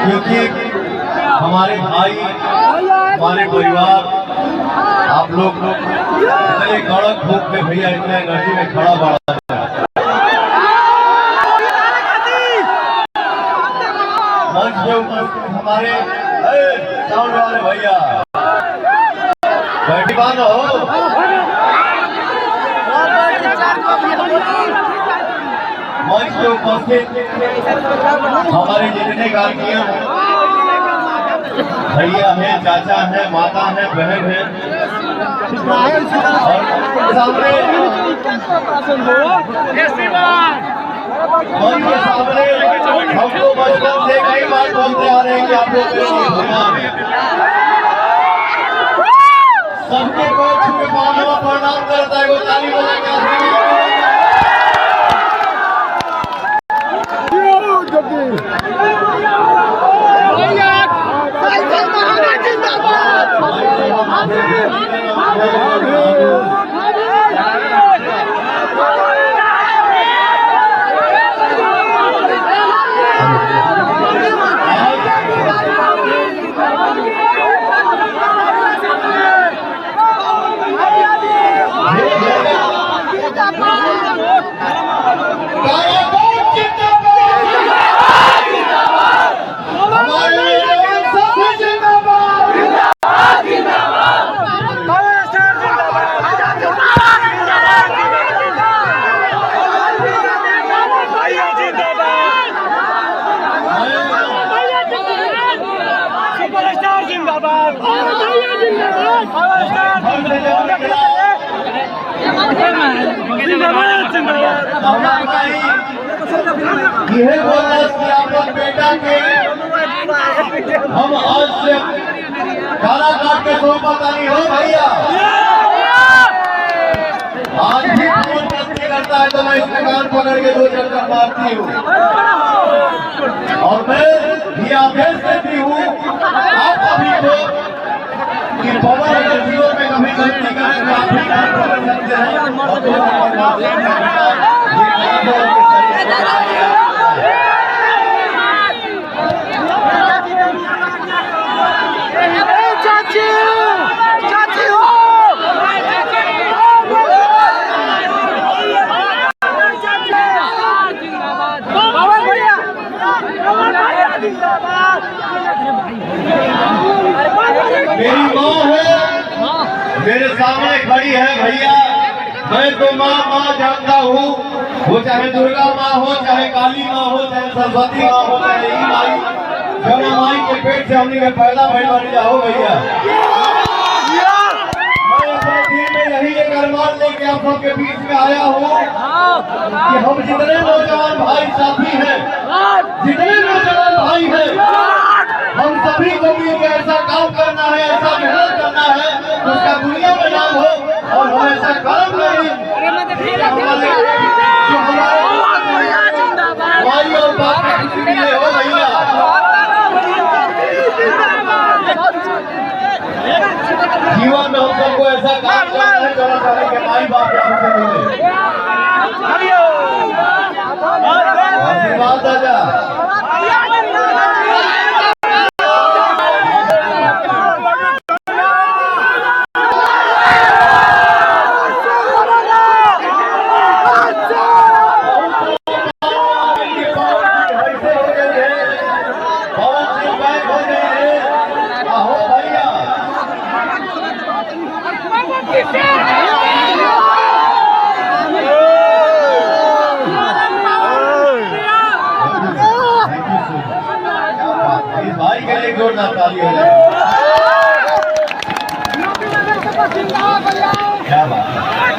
क्योंकि हमारे भाई, हमारे परिवार, आप लोग इतने कड़क भूख में भैया इतने एनर्जी में खड़ा बढ़ा मंच पे उपस्थित हमारे साउंड वाले भैया बैठी बात हो। मंच पे उपस्थित हमारे जितने गार्जियन भैया हैं, चाचा हैं, माता हैं, बहन हैं और सामने मंच के सामने हमको बचपन से कई बार बोलते आ रहे हैं कि आप लोग मेरे लिए भगवान हैं। सबके को छुपे पाँव में प्रणाम करता है, वो ताली बजा के यह बोला कि आप लोग बेटा के हम आज से काला काट के सो पता नहीं हो भैया। आज भी फोन करता है तो मैं इसके कान पकड़ के 2 चक्कर मारती हूँ और मैं ये आदेश देती हूँ आप सभी को कि पवन अगर जीवन में कभी गलती करें तो आप भी कान पकड़ सकते हैं। मेरी माँ है, मेरे सामने खड़ी है भैया। मैं तो माँ जानता हूँ, वो चाहे दुर्गा माँ हो, चाहे काली माँ हो, चाहे सरस्वती माँ हो, चाहे ई माई, जब माई के पेट से हमने में पैदा भई बन जाओ भैया। मैं अपने दिल में यही एक अरमान लेके आप सबके बीच में आया हूँ कि हम जितने नौजवान भाई साथी हैं, जितने नौजवान भाई हैं, हम सभी को मिलकर ऐसा काम करना है, ऐसा मेहनत करना है उसका दुनिया में नाम हो और हम ऐसा काम करें जो हमारे भाई और बाप की खुशी में हो भैया। जीवन में हम सबको ऐसा काम करना है जो हमारे माई बाप हमसे मिले। आशीर्वाद दादा भाई के लिए जोरदार ताली हो जाए। क्या बात है।